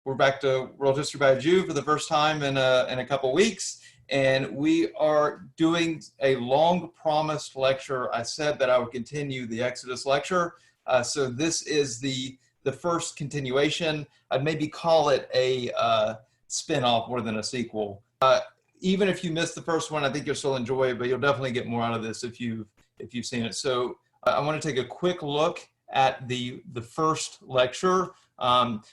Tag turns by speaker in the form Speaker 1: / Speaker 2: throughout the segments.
Speaker 1: We're back to World History by a Jew for the first time in a couple weeks, and we are doing a long promised lecture. I said that I would continue the Exodus lecture, so this is the first continuation. I'd maybe call it a spin-off more than a sequel. Even if you missed the first one, I think you'll still enjoy it, but you'll definitely get more out of this if you've seen it. So I want to take a quick look at the first lecture.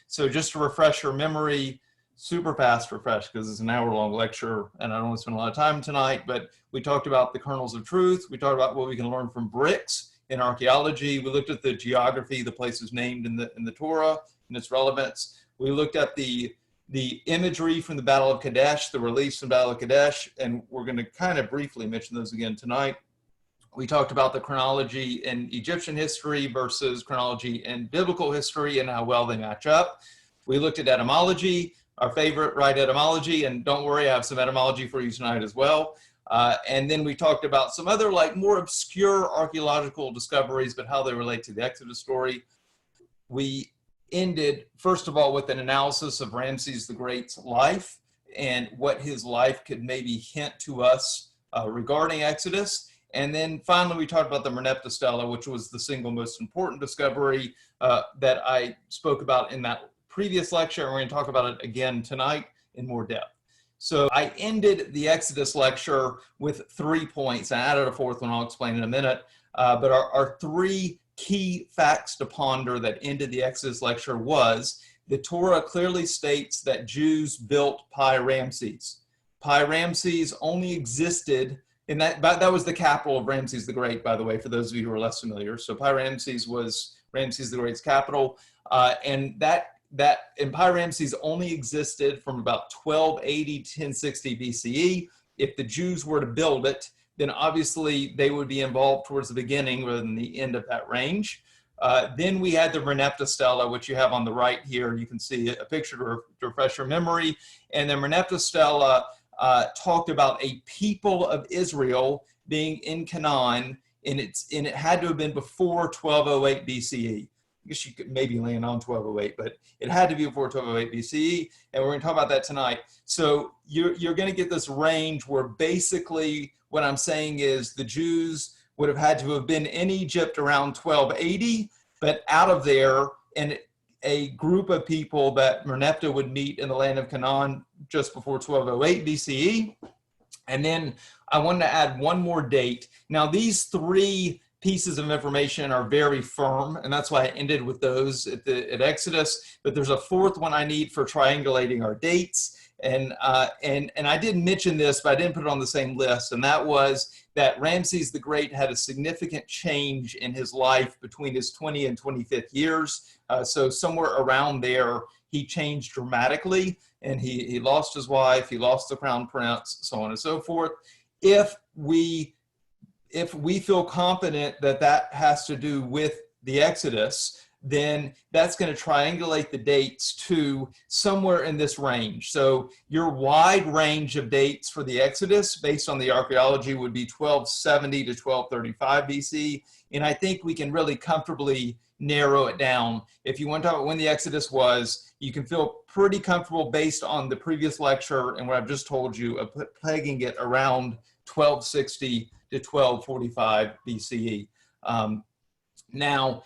Speaker 1: So just to refresh your memory, super fast refresh, because it's an hour-long lecture and I don't want to spend a lot of time tonight, but we talked about the kernels of truth. We talked about what we can learn from bricks in archaeology. We looked at the geography, the places named in the Torah and its relevance. We looked at the imagery from the Battle of Kadesh, the reliefs from the Battle of Kadesh, and we're going to kind of briefly mention those again tonight. We talked about the chronology in Egyptian history versus chronology in biblical history and how well they match up. We looked at etymology, our favorite, right, etymology, and don't worry, I have some etymology for you tonight as well. And then we talked about some other more obscure archaeological discoveries, but how they relate to the Exodus story. We ended, first of all, with an analysis of Ramses the Great's life and what his life could maybe hint to us regarding Exodus. And then finally, we talked about the Merneptah Stele, which was the single most important discovery that I spoke about in that previous lecture. And we're going to talk about it again tonight in more depth. So I ended the Exodus lecture with 3 points. I added a fourth one I'll explain in a minute. But our three key facts to ponder that ended the Exodus lecture was the Torah clearly states that Jews built Pi Ramses. Pi Ramses only existed, and that was the capital of Ramses the Great, by the way, for those of you who are less familiar. So Pi Ramses was Ramses the Great's capital, and Pi Ramses only existed from about 1280 to 1060 BCE. If the Jews were to build it, then obviously they would be involved towards the beginning rather than the end of that range. Then we had the Merneptah Stele, which you have on the right here. You can see a picture to refresh your memory. And the Merneptah Stele talked about a people of Israel being in Canaan, and it had to have been before 1208 BCE. I guess you could maybe land on 1208, but it had to be before 1208 BCE, and we're going to talk about that tonight. So you're going to get this range where basically what I'm saying is the Jews would have had to have been in Egypt around 1280, but out of there, and a group of people that Merneptah would meet in the land of Canaan just before 1208 BCE. And then I wanted to add one more date. Now, these three pieces of information are very firm, and that's why I ended with those at Exodus, but there's a fourth one I need for triangulating our dates. And I didn't mention this, but I didn't put it on the same list, and that was that Ramses the Great had a significant change in his life between his 20 and 25th years. So somewhere around there, he changed dramatically, and he lost his wife, he lost the crown prince, so on and so forth. If we feel confident that that has to do with the Exodus, then that's going to triangulate the dates to somewhere in this range. So your wide range of dates for the Exodus based on the archaeology would be 1270 to 1235 BC. And I think we can really comfortably narrow it down. If you want to talk about when the Exodus was, you can feel pretty comfortable based on the previous lecture and what I've just told you of pegging it around 1260 to 1245 BCE. Now,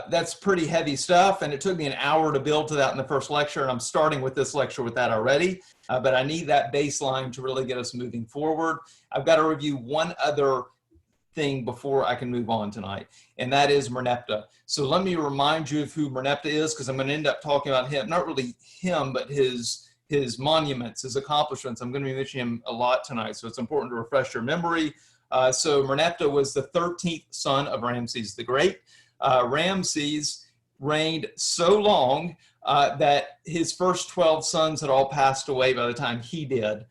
Speaker 1: that's pretty heavy stuff, and it took me an hour to build to that in the first lecture, and I'm starting with this lecture with that already, but I need that baseline to really get us moving forward. I've got to review one other thing before I can move on tonight, and that is Merneptah. So let me remind you of who Merneptah is, because I'm going to end up talking about him, not really him, but his monuments, his accomplishments. I'm going to be mentioning him a lot tonight, so it's important to refresh your memory. So Merneptah was the 13th son of Ramses the Great. Ramses reigned so long that his first 12 sons had all passed away by the time he did.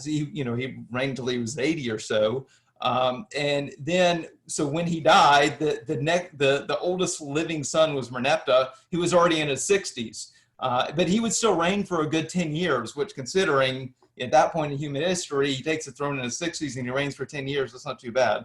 Speaker 1: He reigned till he was 80 or so. And then, so when he died, the oldest living son was Merneptah. He was already in his 60s, but he would still reign for a good 10 years, which, considering at that point in human history, he takes the throne in his 60s and he reigns for 10 years. That's not too bad.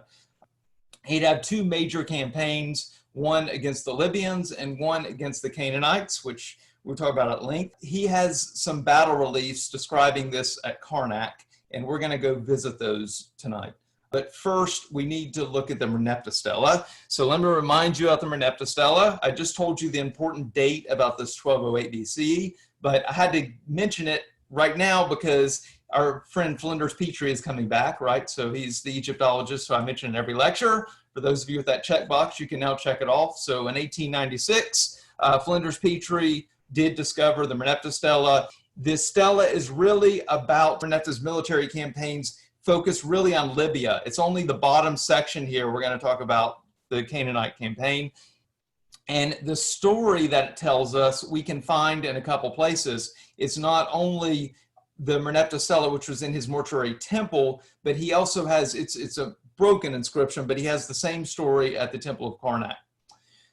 Speaker 1: He'd have two major campaigns, one against the Libyans and one against the Canaanites, which We'll talk about it at length. He has some battle reliefs describing this at Karnak, and we're going to go visit those tonight. But first, we need to look at the Merneptah Stele. So let me remind you about the Merneptah Stele. I just told you the important date about this 1208 BCE, but I had to mention it right now because our friend Flinders Petrie is coming back, right? So he's the Egyptologist, so I mention in every lecture. For those of you with that checkbox, you can now check it off. So in 1896, Flinders Petrie did discover the Merneptah Stele. This stele is really about Merneptah's military campaigns focused really on Libya. It's only the bottom section here. We're going to talk about the Canaanite campaign. And the story that it tells us, we can find in a couple places. It's not only the Merneptah Stele, which was in his mortuary temple, but he also has, it's a broken inscription, but he has the same story at the Temple of Karnak.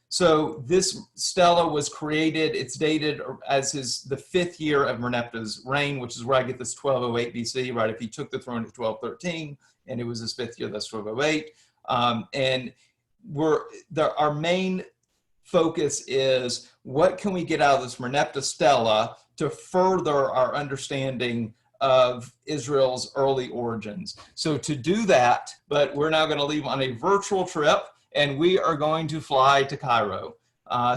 Speaker 1: So this stele was created, it's dated as the 5th year of Merneptah's reign, which is where I get this 1208 BC, right? If he took the throne in 1213 and it was his 5th year, that's 1208. And our main focus is what can we get out of this Merneptah Stele to further our understanding of Israel's early origins. So to do that, but we're now going to leave on a virtual trip, and we are going to fly to Cairo.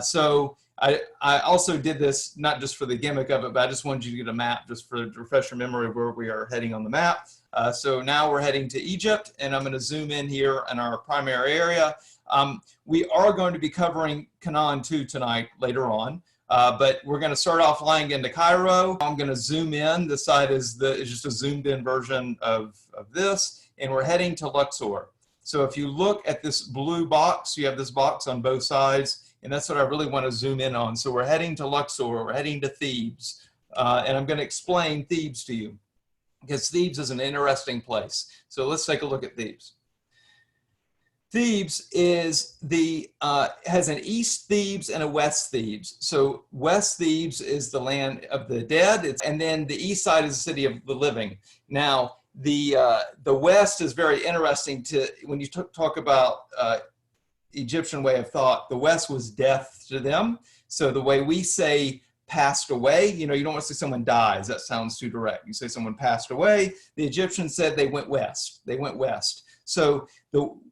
Speaker 1: So I also did this not just for the gimmick of it, but I just wanted you to get a map just to refresh your memory of where we are heading on the map. So now we're heading to Egypt, and I'm going to zoom in here in our primary area. We are going to be covering Canaan too tonight later on, but we're going to start off flying into Cairo. I'm going to zoom in. This side is just a zoomed in version of this, and we're heading to Luxor. So if you look at this blue box, you have this box on both sides, and that's what I really want to zoom in on. So we're heading to Luxor, we're heading to Thebes, and I'm going to explain Thebes to you because Thebes is an interesting place. So let's take a look at Thebes. Thebes is has an East Thebes and a West Thebes. So West Thebes is the land of the dead, and then the east side is the city of the living. Now, the West is very interesting when you talk about Egyptian way of thought. The West was death to them. So the way we say passed away, you don't want to say someone dies. That sounds too direct. You say someone passed away. The Egyptians said they went west. They went west. So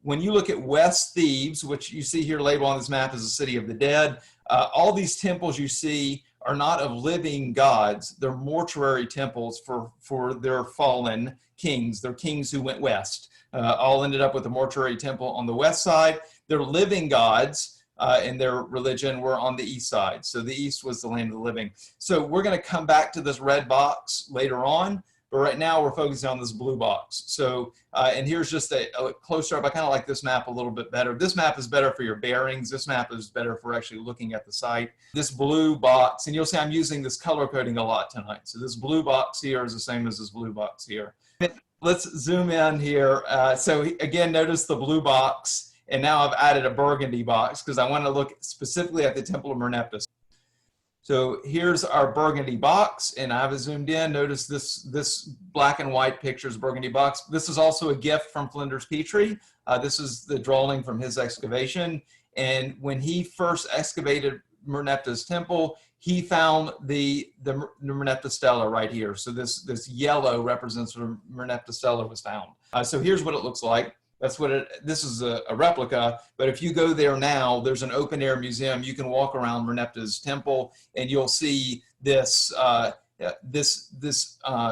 Speaker 1: when you look at West Thebes, which you see here labeled on this map as the city of the dead, all these temples you see are not of living gods. They're mortuary temples for their fallen kings. They're kings who went west. All ended up with a mortuary temple on the west side. Their living gods in their religion were on the east side. So the east was the land of the living. So we're going to come back to this red box later on, but right now we're focusing on this blue box. So, and here's just a closer up. I kind of like this map a little bit better. This map is better for your bearings. This map is better for actually looking at the site. This blue box, and you'll see I'm using this color coding a lot tonight. So this blue box here is the same as this blue box here. Let's zoom in here. So again, notice the blue box. And now I've added a burgundy box because I want to look specifically at the Temple of Merneptah. So here's our burgundy box, and I have it zoomed in. Notice this black and white picture is a burgundy box. This is also a gift from Flinders Petrie. This is the drawing from his excavation. And when he first excavated Merneptah's temple, he found the Merneptah Stele right here. So this yellow represents where Merneptah Stele was found. So here's what it looks like. That's what this is a replica, but if you go there now, there's an open air museum. You can walk around Merneptah's temple and you'll see this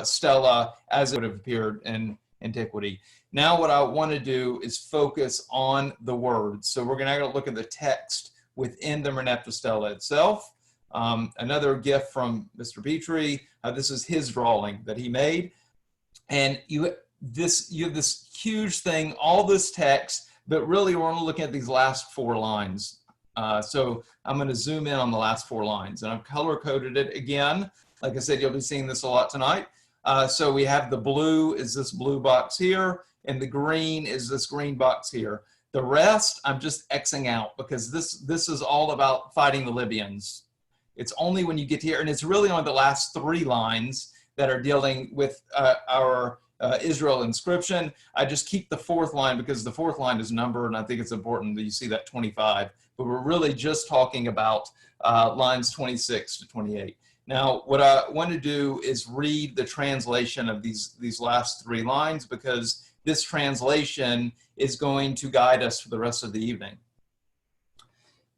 Speaker 1: stela as it would have appeared in antiquity. Now what I want to do is focus on the words. So we're going to look at the text within the Merneptah Stele itself. Another gift from Mr. Petrie. This is his drawing that he made. And you have this huge thing, all this text, but really we're only looking at these last 4 lines. So I'm going to zoom in on the last 4 lines, and I've color coded it again. Like I said, you'll be seeing this a lot tonight. So we have the blue is this blue box here, and the green is this green box here. The rest I'm just Xing out because this is all about fighting the Libyans. It's only when you get here, and it's really on the last 3 lines that are dealing with our Israel inscription. I just keep the 4th line because the 4th line is numbered, and I think it's important that you see that 25 but we're really just talking about lines 26 to 28. Now, what I want to do is read the translation of these last 3 lines, because this translation is going to guide us for the rest of the evening.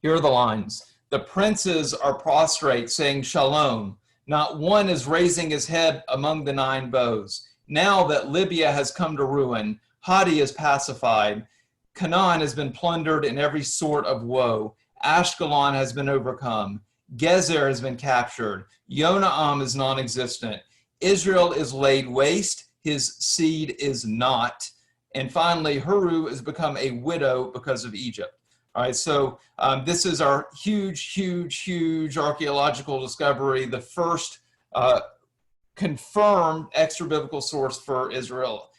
Speaker 1: Here are the lines. The princes are prostrate, saying shalom. Not one is raising his head among the 9 bows. Now that Libya has come to ruin, Hadi is pacified. Canaan has been plundered in every sort of woe. Ashkelon has been overcome. Gezer has been captured. Yonaam is non-existent. Israel is laid waste. His seed is not. And finally, Huru has become a widow because of Egypt. All right, so this is our huge archaeological discovery, the first confirmed extra-biblical source for Israel.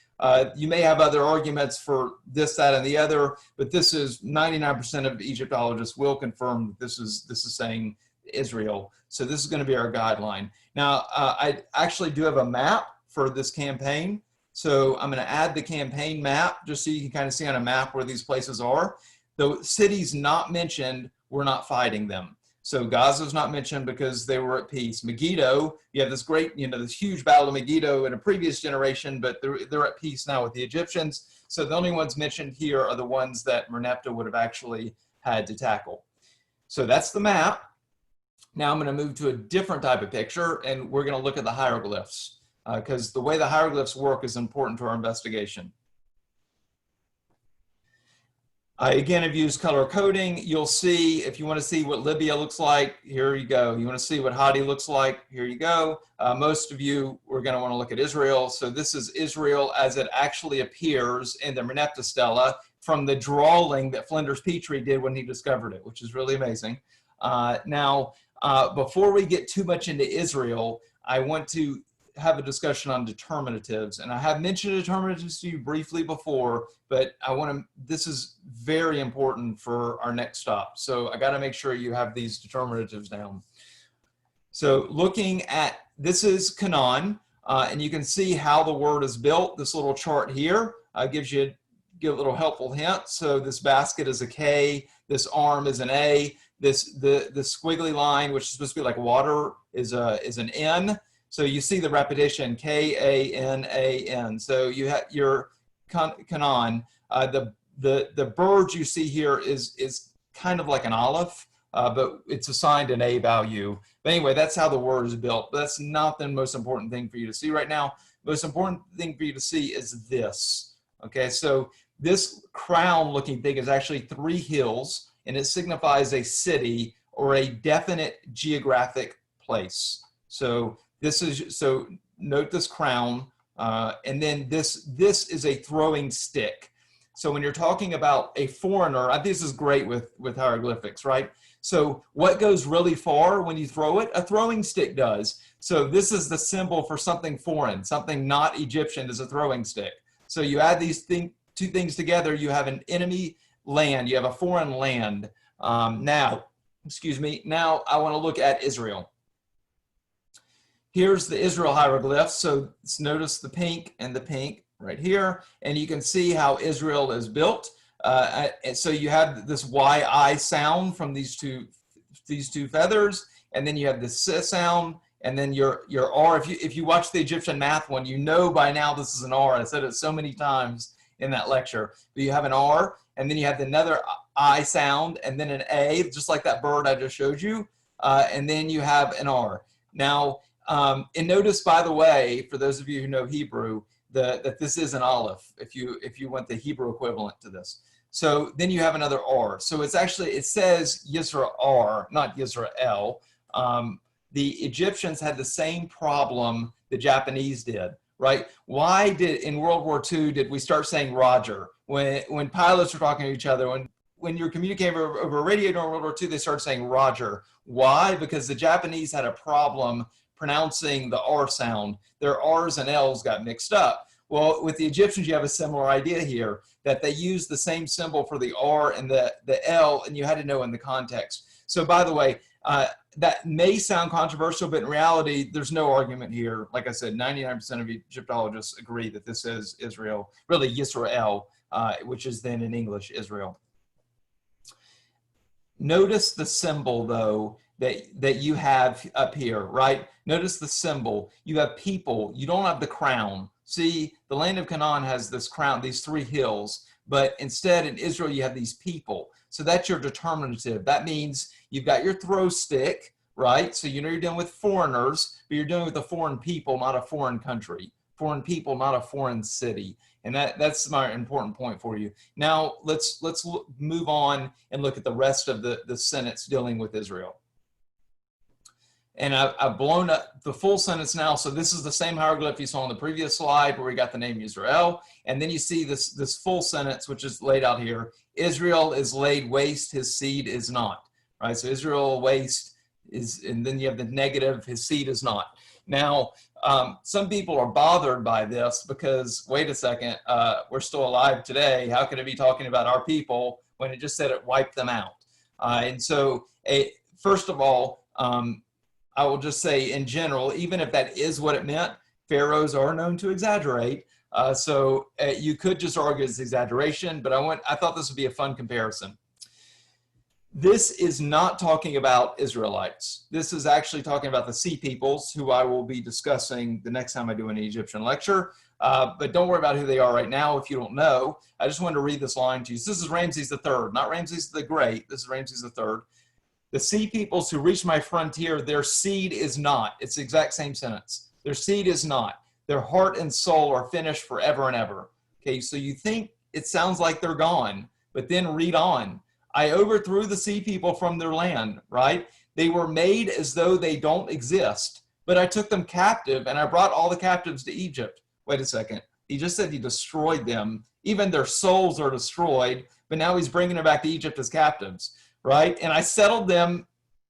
Speaker 1: You may have other arguments for this, that, and the other, but this is 99% of Egyptologists will confirm that this is saying Israel. So this is going to be our guideline. Now, I actually do have a map for this campaign. So I'm going to add the campaign map just so you can kind of see on a map where these places are. The cities not mentioned, we're not fighting them. So Gaza's not mentioned because they were at peace. Megiddo, you have this great, this huge battle of Megiddo in a previous generation, but they're at peace now with the Egyptians. So the only ones mentioned here are the ones that Merneptah would have actually had to tackle. So that's the map. Now I'm going to move to a different type of picture, and we're going to look at the hieroglyphs, because the way the hieroglyphs work is important to our investigation. I again have used color coding. You'll see, if you want to see what Libya looks like, here you go. You want to see what Hadi looks like, here you go. Most of you are going to want to look at Israel. So this is Israel as it actually appears in the Merneptah Stele from the drawing that Flinders Petrie did when he discovered it, which is really amazing. Before we get too much into Israel, I want to have a discussion on determinatives, and I have mentioned determinatives to you briefly before, but this is very important for our next stop. So I got to make sure you have these determinatives down. So looking at, this is Canaan, and you can see how the word is built. This little chart here gives you a little helpful hint. So this basket is a K, this arm is an A, the squiggly line, which is supposed to be like water, is an N. So you see the repetition, K-A-N-A-N. So you have your Canaan. The bird you see here is kind of like an olive, but it's assigned an A value. But anyway, that's how the word is built. But that's not the most important thing for you to see right now. The most important thing for you to see is this. Okay, so this crown-looking thing is actually 3 hills, and it signifies a city or a definite geographic place. So note this crown, and then this is a throwing stick. So when you're talking about a foreigner, I think this is great with hieroglyphics, right? So what goes really far when you throw it? A throwing stick does. So this is the symbol for something foreign, something not Egyptian is a throwing stick. So you add these two things together, you have an enemy land, you have a foreign land. Now I want to look at Israel. Here's the Israel hieroglyphs. So notice the pink and the pink right here, and you can see how Israel is built. So you have this YI sound from these two feathers, and then you have the S sound, and then your R. If you watch the Egyptian math one, you know by now this is an R. I said it so many times in that lecture. But you have an R, and then you have another I sound, and then an A, just like that bird I just showed you, and then you have an R. Now, and notice, by the way, for those of you who know Hebrew, that this is an aleph, if you want the Hebrew equivalent to this. So then you have another R. So it's actually, it says Yisra-R, not Yisrael. The Egyptians had the same problem the Japanese did, right? Why in World War II did we start saying Roger? When pilots were talking to each other, when you're communicating over radio during World War II, they started saying Roger. Why? Because the Japanese had a problem pronouncing the R sound. Their R's and L's got mixed up. Well, with the Egyptians, you have a similar idea here, that they used the same symbol for the R and the L, and you had to know in the context. So by the way, that may sound controversial, but in reality, there's no argument here. Like I said, 99% of Egyptologists agree that this is Israel, really Yisrael, which is then in English, Israel. Notice the symbol, though, that you have up here, right? Notice the symbol. You have people. You don't have the crown. See, the land of Canaan has this crown, these three hills, but instead in Israel you have these people. So that's your determinative. That means you've got your throw stick, right? So you know you're dealing with foreigners, but you're dealing with a foreign people, not a foreign country. Foreign people, not a foreign city. And that's my important point for you. Now let's move on and look at the rest of the sentence dealing with Israel. And I've blown up the full sentence now. So this is the same hieroglyph you saw on the previous slide where we got the name Israel. And then you see this full sentence, which is laid out here. Israel is laid waste, his seed is not. Right? So Israel waste is, and then you have the negative, his seed is not. Now, some people are bothered by this because, wait a second, we're still alive today. How can it be talking about our people when it just said it wiped them out? And so, first of all, I will just say in general, even if that is what it meant, pharaohs are known to exaggerate. So you could just argue it's exaggeration, but I thought this would be a fun comparison. This is not talking about Israelites. This is actually talking about the sea peoples, who I will be discussing the next time I do an Egyptian lecture. But don't worry about who they are right now if you don't know. I just wanted to read this line to you. So this is Ramses III, not Ramses the Great. This is Ramses III. The sea peoples who reach my frontier, their seed is not. It's the exact same sentence. Their seed is not. Their heart and soul are finished forever and ever. Okay, so you think it sounds like they're gone, but then read on. I overthrew the sea people from their land, right? They were made as though they don't exist, but I took them captive and I brought all the captives to Egypt. Wait a second. He just said he destroyed them. Even their souls are destroyed, but now he's bringing them back to Egypt as captives, right? And I settled them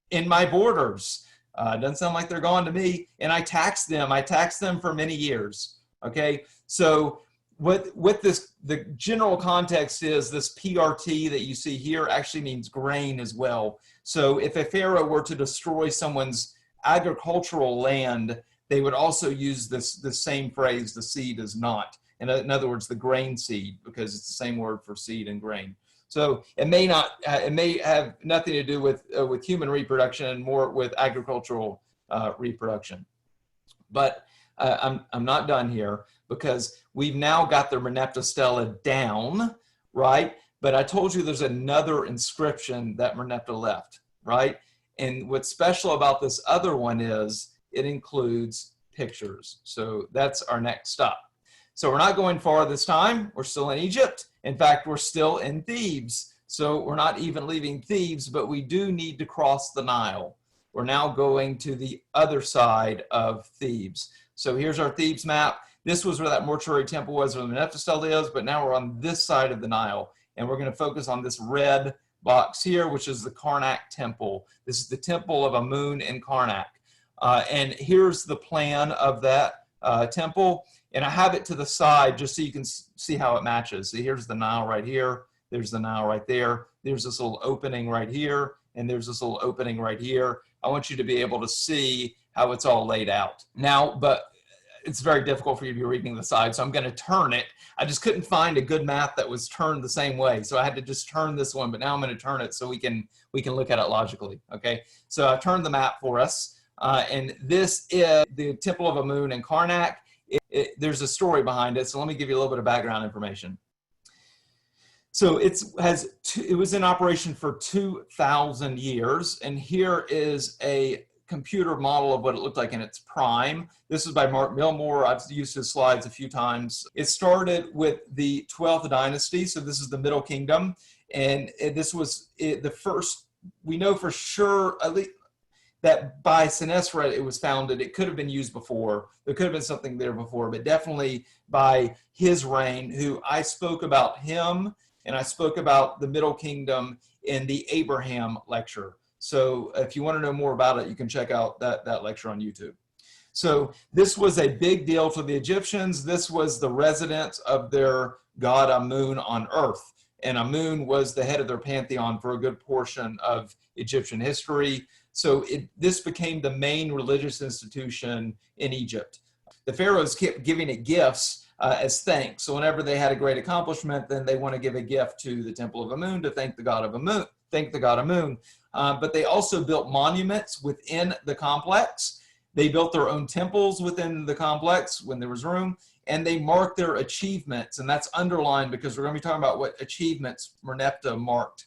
Speaker 1: in my borders. Doesn't sound like they're gone to me. And I taxed them. I taxed them for many years, okay? So what the general context is, this PRT that you see here actually means grain as well. So if a pharaoh were to destroy someone's agricultural land, they would also use this same phrase, the seed is not. In other words, the grain seed, because it's the same word for seed and grain. So it may have nothing to do with human reproduction and more with agricultural reproduction. But I'm not done here, because we've now got the Merneptah Stele down, right? But I told you there's another inscription that Merneptah left, right? And what's special about this other one is it includes pictures. So that's our next stop. So we're not going far this time. We're still in Egypt. In fact, we're still in Thebes. So we're not even leaving Thebes, but we do need to cross the Nile. We're now going to the other side of Thebes. So here's our Thebes map. This was where that mortuary temple was, where the Merneptah Stele is, but now we're on this side of the Nile. And we're going to focus on this red box here, which is the Karnak temple. This is the temple of Amun in Karnak. And here's the plan of that temple. And I have it to the side just so you can see how it matches. See, here's the Nile right here. There's the Nile right there. There's this little opening right here. And there's this little opening right here. I want you to be able to see how it's all laid out. Now, but it's very difficult for you to be reading the side, so I'm going to turn it. I just couldn't find a good map that was turned the same way, so I had to just turn this one, but now I'm going to turn it so we can look at it logically, okay? So I turned the map for us, and this is the Temple of Amun in Karnak. There's a story behind it, so let me give you a little bit of background information. So it was in operation for 2,000 years, and here is a computer model of what it looked like in its prime. This is by Mark Milmore. I've used his slides a few times. It started with the 12th dynasty, so this is the Middle Kingdom, and this was the first, we know for sure, at least that by Senusret it was founded. It could have been used before. There could have been something there before, but definitely by his reign, who I spoke about him, and I spoke about the Middle Kingdom in the Abraham lecture. So if you want to know more about it, you can check out that lecture on YouTube. So this was a big deal for the Egyptians. This was the residence of their god Amun on earth. And Amun was the head of their pantheon for a good portion of Egyptian history. So this became the main religious institution in Egypt. The pharaohs kept giving it gifts as thanks. So whenever they had a great accomplishment, then they want to give a gift to the Temple of Amun to thank the god of Amun. thank the god Amun. But they also built monuments within the complex. They built their own temples within the complex when there was room, and they marked their achievements, and that's underlined because we're going to be talking about what achievements Merneptah marked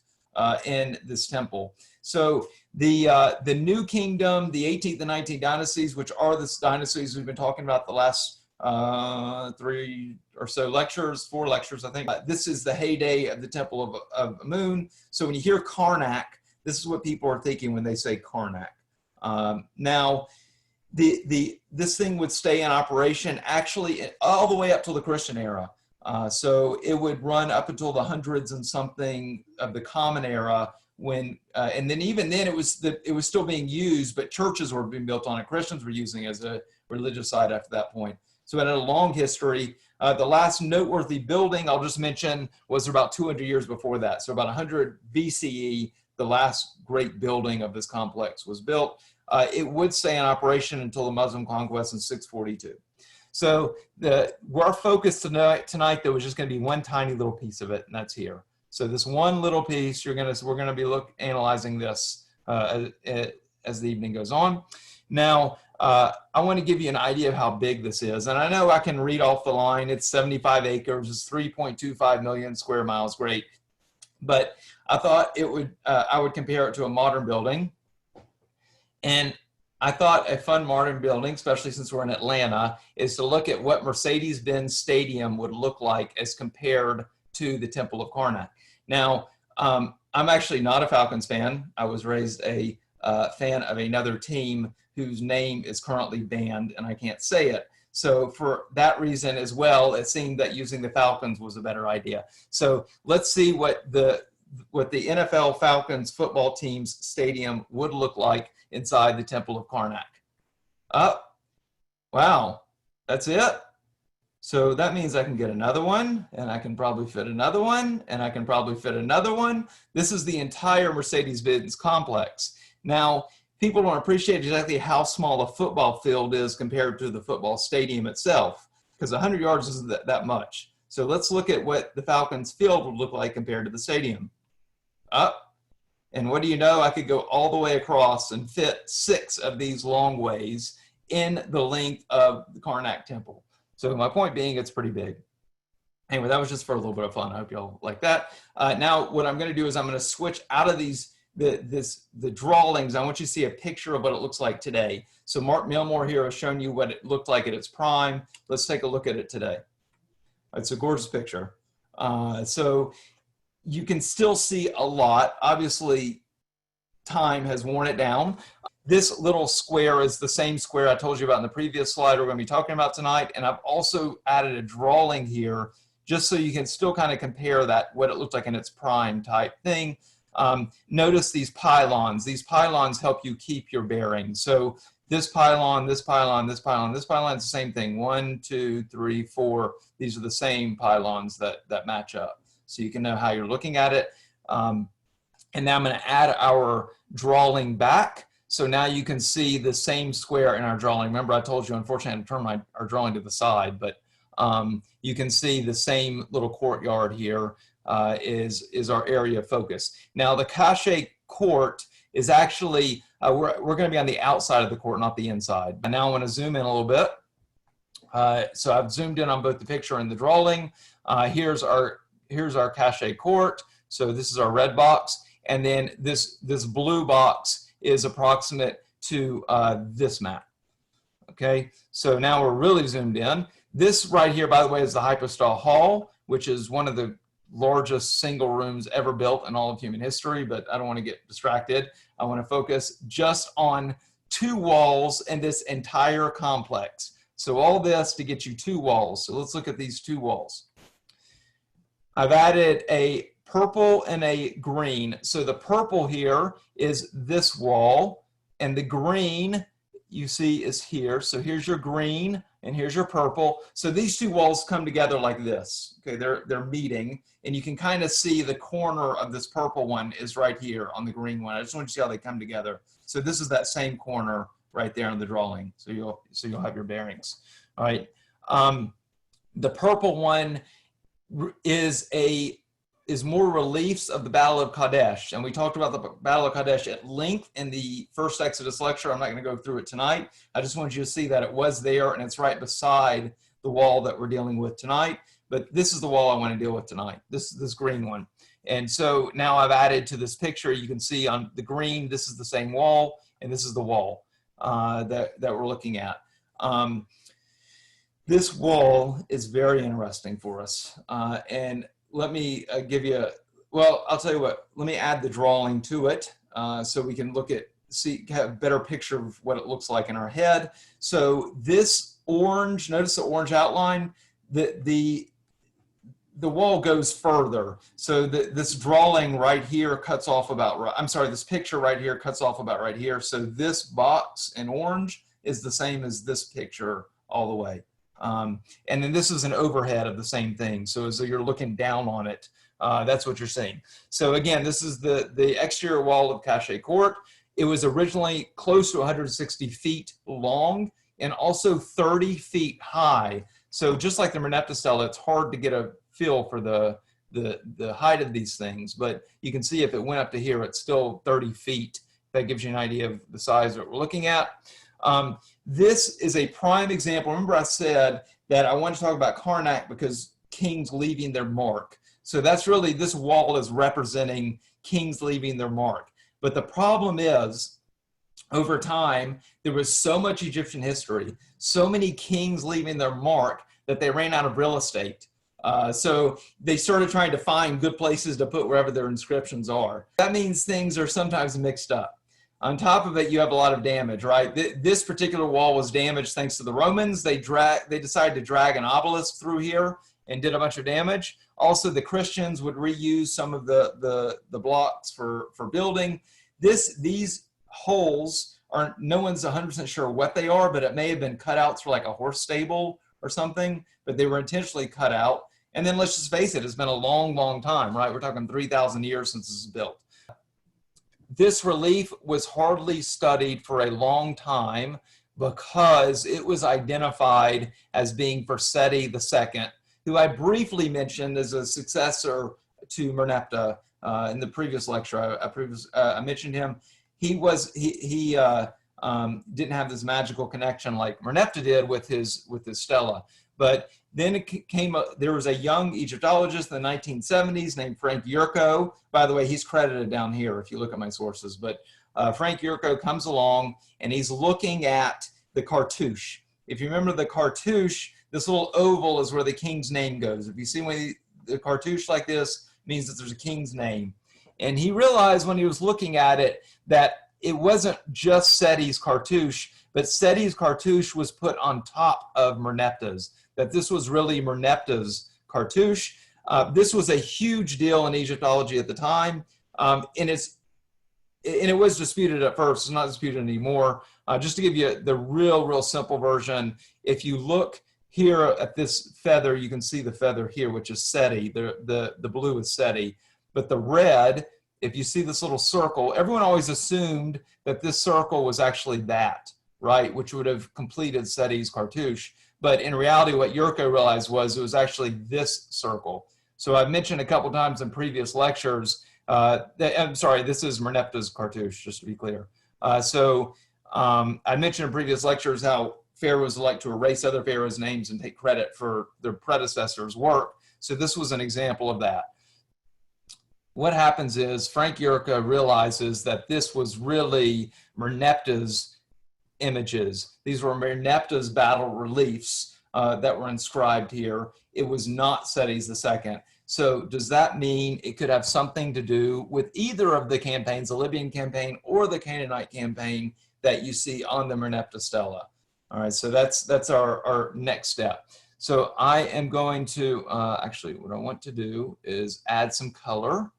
Speaker 1: in this temple. So the New Kingdom, the 18th and 19th dynasties, which are the dynasties we've been talking about the last 3 or so lectures, 4 lectures, I think. This is the heyday of the Temple of Amun. So when you hear Karnak, this is what people are thinking when they say Karnak. Now, this thing would stay in operation actually all the way up to the Christian era. So it would run up until the hundreds and something of the Common Era, when and then even then it was still being used, but churches were being built on it. Christians were using it as a religious site after that point. So it had a long history. The last noteworthy building I'll just mention was about 200 years before that. So about 100 BCE, the last great building of this complex was built. It would stay in operation until the Muslim conquest in 642. So our focus tonight though is just going to be one tiny little piece of it, and that's here. So this one little piece, we're going to be analyzing this as the evening goes on. Now, I want to give you an idea of how big this is, and I know I can read off the line. It's 75 acres, it's 3.25 million square miles. Great, but I thought I would compare it to a modern building, and I thought a fun modern building, especially since we're in Atlanta, is to look at what Mercedes-Benz Stadium would look like as compared to the Temple of Karnak. Now, I'm actually not a Falcons fan. I was raised a fan of another team whose name is currently banned, and I can't say it. So for that reason as well, it seemed that using the Falcons was a better idea. So let's see what the NFL Falcons football team's stadium would look like inside the Temple of Karnak. Oh, wow, that's it. So that means I can get another one, and I can probably fit another one, and I can probably fit another one. This is the entire Mercedes-Benz complex. Now, people don't appreciate exactly how small a football field is compared to the football stadium itself, because 100 yards isn't that much. So let's look at what the Falcons field would look like compared to the stadium. Up. And what do you know? I could go all the way across and fit 6 of these long ways in the length of the Karnak temple. So my point being, it's pretty big. Anyway, that was just for a little bit of fun. I hope y'all like that. Now, what I'm going to do is I'm going to switch out of the drawings. I want you to see a picture of what it looks like today. So Mark Milmore here has shown you what it looked like at its prime. Let's take a look at it today. It's a gorgeous picture. So you can still see a lot. Obviously, time has worn it down. This little square is the same square I told you about in the previous slide we're going to be talking about tonight. And I've also added a drawing here just so you can still kind of compare that, what it looked like in its prime type thing. Notice these pylons. These pylons help you keep your bearings. So this pylon, this pylon, this pylon, this pylon is the same thing. 1, 2, 3, 4. These are the same pylons that match up. So you can know how you're looking at it. And now I'm going to add our drawing back. So now you can see the same square in our drawing. Remember, I told you, unfortunately, I had to turn our drawing to the side, but you can see the same little courtyard here is our area of focus. Now, the Cache court is actually, we're going to be on the outside of the court, not the inside. And now I want to zoom in a little bit. So I've zoomed in on both the picture and the drawing. Here's our Cache court. So this is our red box. And then this blue box is approximate to this map. Okay, so now we're really zoomed in. This right here, by the way, is the Hypostyle Hall, which is one of the largest single rooms ever built in all of human history, but I don't want to get distracted. I want to focus just on 2 walls in this entire complex. So all this to get you 2 walls. So let's look at these 2 walls. I've added a purple and a green. So the purple here is this wall, and the green you see is here. So here's your green and here's your purple. So these 2 walls come together like this. Okay, they're meeting, and you can kind of see the corner of this purple one is right here on the green one. I just want you to see how they come together. So this is that same corner right there in the drawing. So you'll have your bearings. All right. The purple one is is more reliefs of the Battle of Kadesh. And we talked about the Battle of Kadesh at length in the first Exodus lecture. I'm not going to go through it tonight. I just wanted you to see that it was there, and it's right beside the wall that we're dealing with tonight. But this is the wall I want to deal with tonight, this green one. And so now I've added to this picture, you can see on the green, this is the same wall, and this is the wall that we're looking at. This wall is very interesting for us. And let me give you, well, I'll tell you what, let me add the drawing to it so we can look at, have a better picture of what it looks like in our head. So this orange, notice the orange outline, the wall goes further. So this drawing right here cuts off about, I'm sorry, this picture right here cuts off about right here. So this box in orange is the same as this picture all the way. And then this is an overhead of the same thing. So as you're looking down on it, that's what you're seeing. So again, this is the exterior wall of Cache Court. It was originally close to 160 feet long and also 30 feet high. So just like the Merneptah Stele, it's hard to get a feel for the height of these things, but you can see if it went up to here, it's still 30 feet. That gives you an idea of the size that we're looking at. This is a prime example. Remember I said that I want to talk about Karnak because kings leaving their mark. So that's really, this wall is representing kings leaving their mark. But the problem is, over time, there was so much Egyptian history, so many kings leaving their mark that they ran out of real estate. So they started trying to find good places to put wherever their inscriptions are. That means things are sometimes mixed up. On top of it, you have a lot of damage, right? This particular wall was damaged thanks to the Romans. They decided to drag an obelisk through here and did a bunch of damage. Also, the Christians would reuse some of the blocks for building. These holes are, no one's 100% sure what they are, but it may have been cutouts for like a horse stable or something, but they were intentionally cut out. And then let's just face it, it's been a long, long time, right? We're talking 3,000 years since this was built. This relief was hardly studied for a long time because it was identified as being for Seti II, who I briefly mentioned as a successor to Merneptah in the previous lecture. I mentioned him. He didn't have this magical connection like Merneptah did with his stela. But then there was a young Egyptologist in the 1970s named Frank Yurko. By the way, he's credited down here if you look at my sources. But Frank Yurko comes along and he's looking at the cartouche. If you remember the cartouche, this little oval is where the king's name goes. If you see the cartouche like this, it means that there's a king's name. And he realized when he was looking at it that it wasn't just Seti's cartouche, but Seti's cartouche was put on top of Merneptah's, that this was really Merneptah's cartouche. This was a huge deal in Egyptology at the time, and it was disputed at first. It's not disputed anymore. Just to give you the real simple version, if you look here at this feather, you can see the feather here, which is Seti. The blue is Seti, but the red, if you see this little circle, everyone always assumed that this circle was actually that, right, which would have completed Seti's cartouche. But in reality, what Yurko realized was it was actually this circle. So I've mentioned a couple times in previous lectures, I'm sorry, this is Merneptah's cartouche, just to be clear. I mentioned in previous lectures how pharaohs like to erase other pharaohs' names and take credit for their predecessors' work. So this was an example of that. What happens is Frank Yurko realizes that this was really Merneptah's images. These were Merneptah's battle reliefs that were inscribed here. It was not Seti's II. So does that mean it could have something to do with either of the campaigns, the Libyan campaign or the Canaanite campaign that you see on the Merneptah Stele? All right, so that's our next step. So I am going to, actually what I want to do is add some color.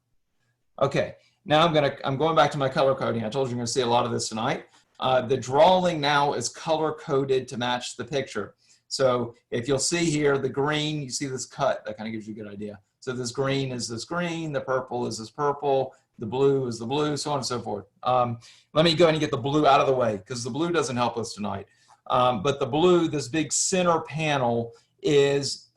Speaker 1: Okay, now I'm going back to my color coding. I told you you're going to see a lot of this tonight. The drawing now is color coded to match the picture. So if you'll see here, the green, you see this cut, that kind of gives you a good idea. So this green is this green, the purple is this purple, the blue is the blue, so on and so forth. Let me go ahead and get the blue out of the way because the blue doesn't help us tonight. But the blue, this big center panel is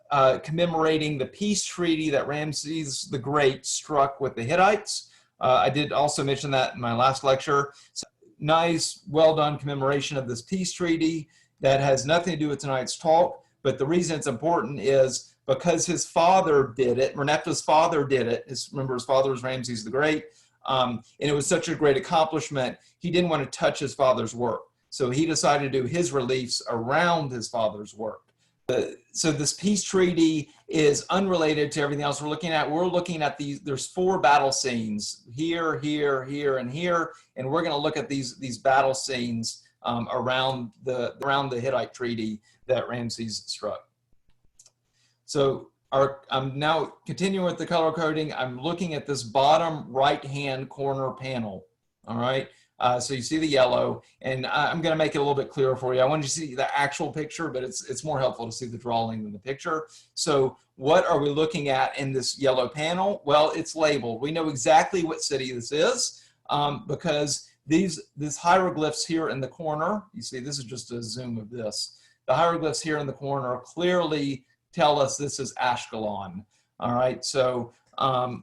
Speaker 1: commemorating the peace treaty that Ramses the Great struck with the Hittites. I did also mention that in my last lecture. So, nice, well done commemoration of this peace treaty that has nothing to do with tonight's talk, but the reason it's important is because his father did it, Merneptah's father did it. Remember, his father was Ramses the Great, and it was such a great accomplishment, he didn't want to touch his father's work. So he decided to do his reliefs around his father's work. So this peace treaty is unrelated to everything else we're looking at. We're looking at these, there's 4 battle scenes, here, here, here, and here, and we're going to look at these battle scenes around the Hittite treaty that Ramses struck. So I'm now continuing with the color coding. I'm looking at this bottom right-hand corner panel, all right? So you see the yellow, and I'm going to make it a little bit clearer for you. I want you to see the actual picture, but it's more helpful to see the drawing than the picture. So what are we looking at in this yellow panel? Well, it's labeled. We know exactly what city this is because these hieroglyphs here in the corner, you see this is just a zoom of this. The hieroglyphs here in the corner clearly tell us this is Ashkelon. All right, so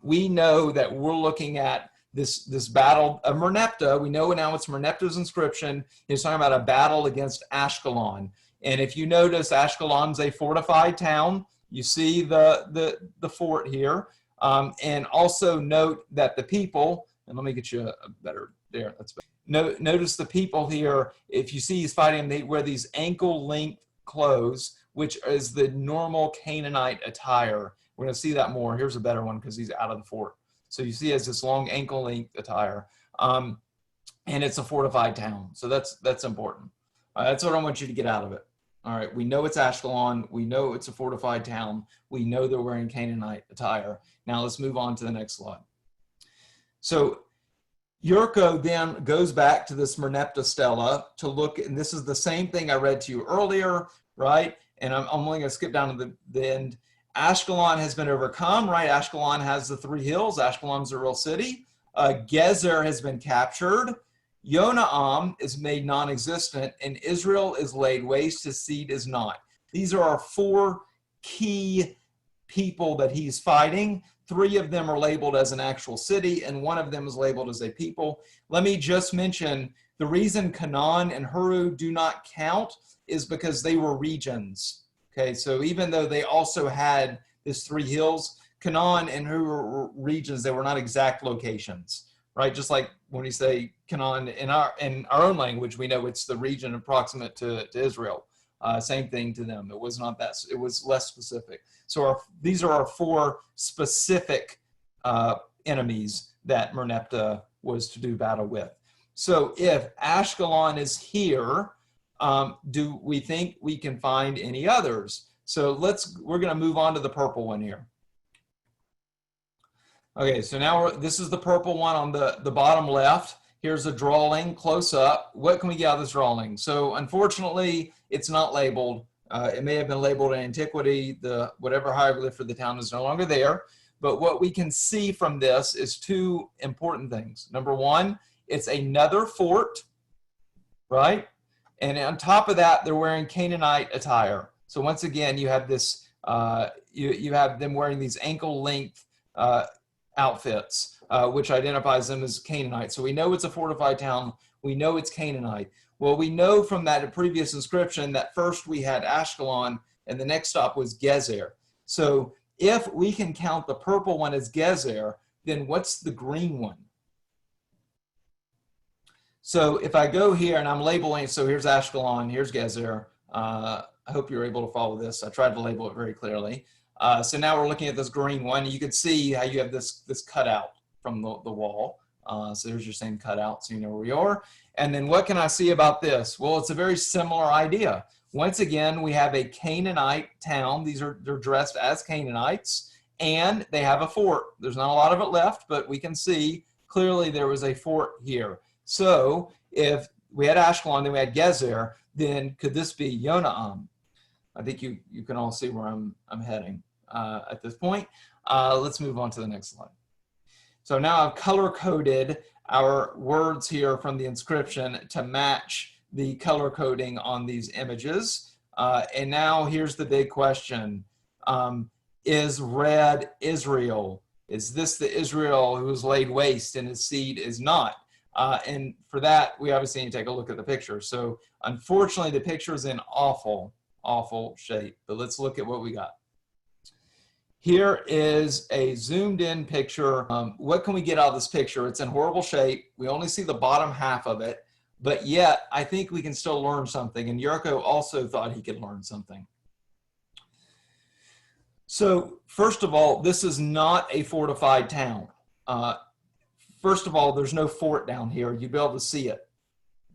Speaker 1: we know that we're looking at this battle of Merneptah. We know now it's Merneptah's inscription. He's talking about a battle against Ashkelon. And if you notice, Ashkelon's a fortified town. You see the fort here. And also note that the people, and let me get you a better, there, that's better. Notice the people here, if you see he's fighting, they wear these ankle-length clothes, which is the normal Canaanite attire. We're going to see that more. Here's a better one because he's out of the fort. So you see he has this long ankle-length attire. And it's a fortified town. So that's important. That's what I want you to get out of it. All right, we know it's Ashkelon. We know it's a fortified town. We know they're wearing Canaanite attire. Now let's move on to the next slide. So Yurko then goes back to this Merneptah Stele to look, and this is the same thing I read to you earlier, right? And I'm only going to skip down to the end. Ashkelon has been overcome, right? Ashkelon has the 3 hills. Ashkelon's a real city. Gezer has been captured. Yonaam is made non-existent, and Israel is laid waste. His seed is not. These are our 4 key people that he's fighting. 3 of them are labeled as an actual city, and 1 of them is labeled as a people. Let me just mention the reason Canaan and Huru do not count is because they were regions. Okay, so even though they also had this 3 hills, Canaan and Huru were regions, they were not exact locations, right? Just like when we say Canaan in our own language, we know it's the region approximate to Israel. Same thing to them. It was not that, it was less specific. So these are our 4 specific enemies that Merneptah was to do battle with. So if Ashkelon is here, do we think we can find any others? So we're going to move on to the purple one here. Okay, so now this is the purple one on the bottom left. Here's a drawing close up. What can we get out of this drawing? So unfortunately, it's not labeled. It may have been labeled in antiquity. Whatever hieroglyph for the town is no longer there. But what we can see from this is 2 important things. Number 1, it's another fort, right? And on top of that, they're wearing Canaanite attire. So once again, you have this, you have them wearing these ankle-length outfits, which identifies them as Canaanite. So we know it's a fortified town. We know it's Canaanite. Well, we know from that previous inscription that first we had Ashkelon, and the next stop was Gezer. So if we can count the purple one as Gezer, then what's the green one? So if I go here and I'm labeling, so here's Ashkelon, here's Gezer. I hope you're able to follow this. I tried to label it very clearly. So now we're looking at this green one. You can see how you have this cutout from the wall. So there's your same cutout, so you know where we are. And then what can I see about this? Well, it's a very similar idea. Once again, we have a Canaanite town. They're dressed as Canaanites, and they have a fort. There's not a lot of it left, but we can see clearly there was a fort here. So if we had Ashkelon, then we had Gezer, then could this be Yonaam? I think you can all see where I'm heading at this point. Let's move on to the next slide. So now I've color-coded our words here from the inscription to match the color coding on these images. And now here's the big question. is red Israel? Is this the Israel who was laid waste and his seed is not? And for that, we obviously need to take a look at the picture. So unfortunately, the picture is in awful, awful shape. But let's look at what we got. Here is a zoomed in picture. What can we get out of this picture? It's in horrible shape. We only see the bottom half of it, but yet I think we can still learn something. And Yurko also thought he could learn something. So first of all, this is not a fortified town. First of all, there's no fort down here. You'd be able to see it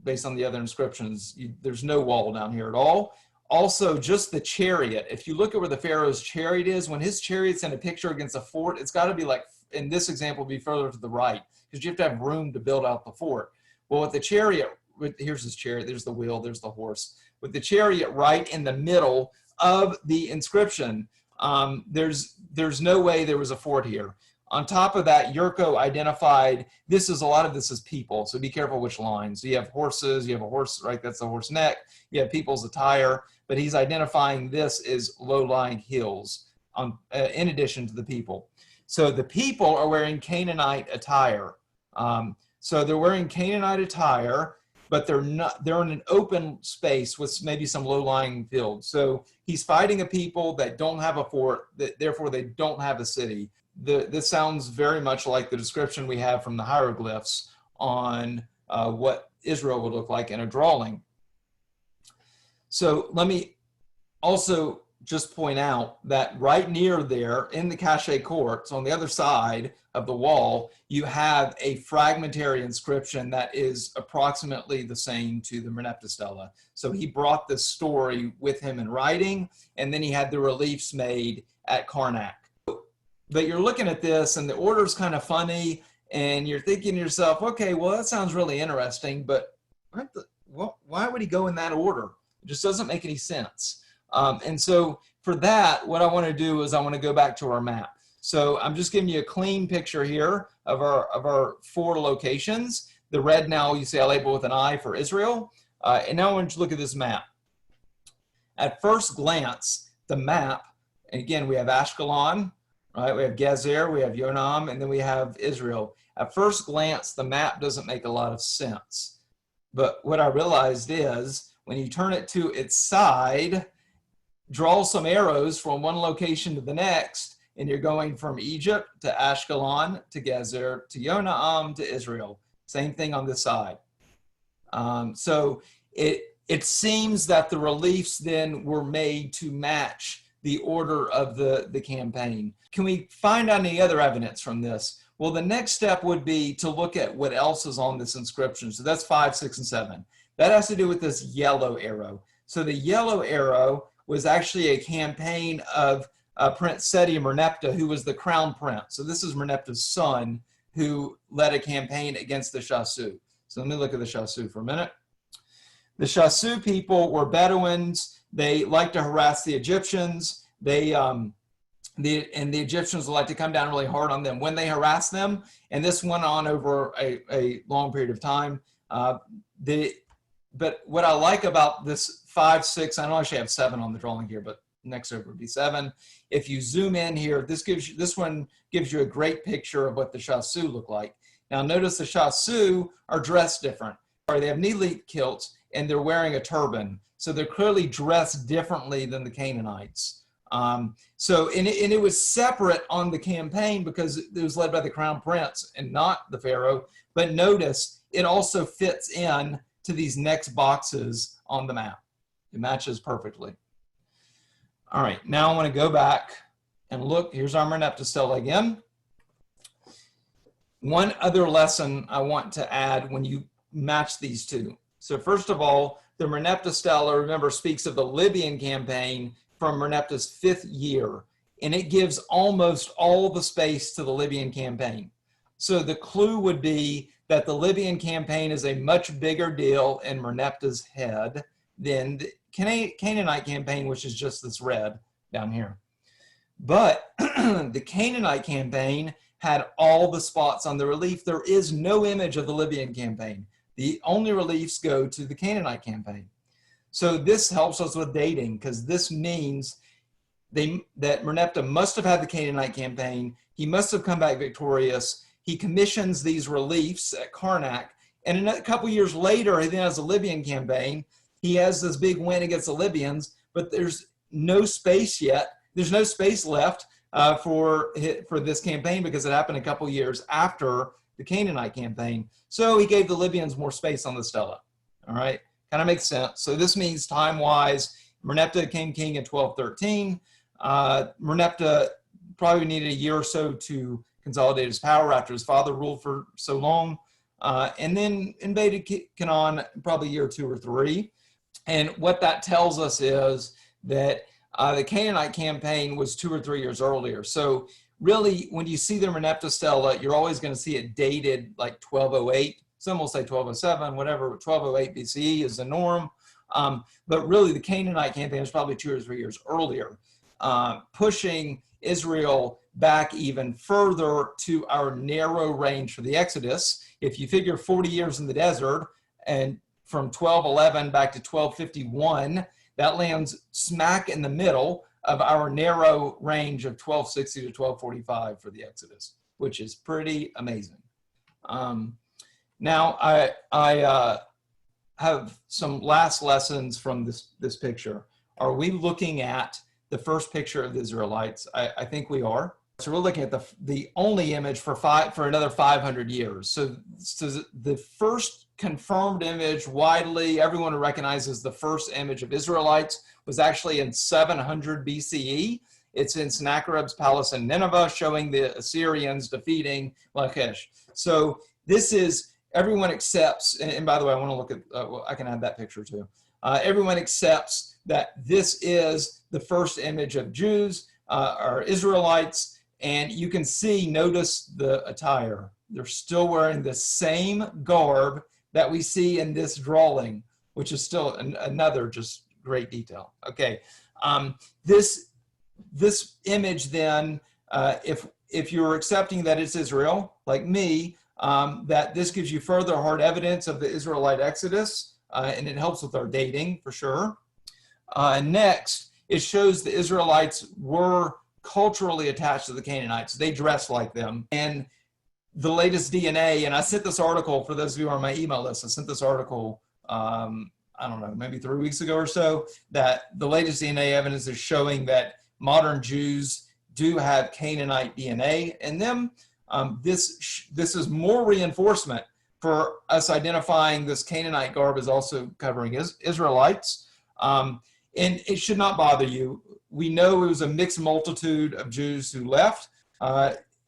Speaker 1: based on the other inscriptions. There's no wall down here at all. Also, just the chariot. If you look at where the Pharaoh's chariot is, when his chariot's in a picture against a fort, it's got to be like, in this example, be further to the right, because you have to have room to build out the fort. Well, with the chariot, here's his chariot, there's the wheel, there's the horse. With the chariot right in the middle of the inscription, there's no way there was a fort here. On top of that, Yurko identified, a lot of this is people, so be careful which lines. So you have horses, you have a horse, right, that's the horse neck, you have people's attire, but he's identifying this as low-lying hills in addition to the people. So the people are wearing Canaanite attire. So they're wearing Canaanite attire, but they're in an open space with maybe some low-lying fields. So he's fighting a people that don't have a fort, therefore they don't have a city. This sounds very much like the description we have from the hieroglyphs on what Israel would look like in a drawing. So let me also just point out that right near there in the cache courts on the other side of the wall, you have a fragmentary inscription that is approximately the same to the Merneptah Stele. So he brought this story with him in writing, and then he had the reliefs made at Karnak. But you're looking at this and the order's kind of funny and you're thinking to yourself, okay, well, that sounds really interesting, but why would he go in that order? It just doesn't make any sense. And so for that, what I want to do is I want to go back to our map. So I'm just giving you a clean picture here of our 4 locations. The red now, you see I label with an I for Israel. And now I want you to look at this map. At first glance, the map, and again, we have Ashkelon, right? We have Gezer, we have Yonam, and then we have Israel. At first glance, the map doesn't make a lot of sense. But what I realized is when you turn it to its side, draw some arrows from one location to the next, and you're going from Egypt to Ashkelon to Gezer to Yonam to Israel. Same thing on this side. So it seems that the reliefs then were made to match the order of the campaign. Can we find any other evidence from this? Well, the next step would be to look at what else is on this inscription. So that's 5, 6, and 7. That has to do with this yellow arrow. So the yellow arrow was actually a campaign of Prince Seti Merneptah, who was the crown prince. So this is Merneptah's son who led a campaign against the Shasu. So let me look at the Shasu for a minute. The Shasu people were Bedouins. They liked to harass the Egyptians. And the Egyptians would like to come down really hard on them when they harassed them. And this went on over a long period of time. But what I like about this 5, 6, I don't actually have 7 on the drawing here, but next over would be 7. If you zoom in here, this one gives you a great picture of what the Shasu look like. Now notice the Shasu are dressed different. They have knee-length kilts and they're wearing a turban. So they're clearly dressed differently than the Canaanites. And it was separate on the campaign because it was led by the crown prince and not the Pharaoh. But notice it also fits in to these next boxes on the map. It matches perfectly. All right, now I want to go back and look. Here's our Merneptah Stele again. One other lesson I want to add when you match these two. So first of all, the Merneptah Stele, remember, speaks of the Libyan campaign from Merneptah's 5th year, and it gives almost all the space to the Libyan campaign. So the clue would be that the Libyan campaign is a much bigger deal in Merneptah's head than the Canaanite campaign, which is just this red down here. But the Canaanite campaign had all the spots on the relief. There is no image of the Libyan campaign. The only reliefs go to the Canaanite campaign. So this helps us with dating because this means that Merneptah must have had the Canaanite campaign. He must have come back victorious. He commissions these reliefs at Karnak. And a couple years later, he then has a Libyan campaign. He has this big win against the Libyans, but there's no space yet. There's no space left for this campaign because it happened a couple years after the Canaanite campaign. So he gave the Libyans more space on the stela. All right, kind of makes sense. So this means time-wise, Merneptah became king in 1213. Merneptah probably needed a year or so to consolidate his power after his father ruled for so long. And then invaded Canaan probably a year or 2 or 3. And what that tells us is that the Canaanite campaign was 2 or 3 years earlier. So really, when you see the Merneptah Stele, you're always going to see it dated like 1208. Some will say 1207, whatever. 1208 BCE is the norm. But really, the Canaanite campaign is probably 2 or 3 years earlier, pushing Israel back even further to our narrow range for the Exodus. If you figure 40 years in the desert and from 1211 back to 1251, that lands smack in the middle of our narrow range of 1260 to 1245 for the Exodus, which is pretty amazing. Now, I have some last lessons from this picture. Are we looking at the first picture of the Israelites? I think we are. So we're looking at the only image for another 500 years. So the first confirmed image, widely everyone recognizes the first image of Israelites, was actually in 700 BCE. It's in Sennacherib's palace in Nineveh, showing the Assyrians defeating Lachish. So this is, everyone accepts, and by the way, I want to look at, well, I can add that picture too. Everyone accepts that this is the first image of Jews, or Israelites. And you can see, notice the attire. They're still wearing the same garb that we see in this drawing, which is still another just great detail. Okay, this image then, if you're accepting that it's Israel, like me, that this gives you further hard evidence of the Israelite Exodus, and it helps with our dating for sure. Next, it shows the Israelites were culturally attached to the Canaanites. They dressed like them. And the latest DNA, and I sent this article for those of you who are on my email list, I sent this article, I don't know, maybe 3 weeks ago or so, that the latest DNA evidence is showing that modern Jews do have Canaanite DNA in them. This is more reinforcement for us identifying this Canaanite garb is also covering Israelites. And it should not bother you. We know it was a mixed multitude of Jews who left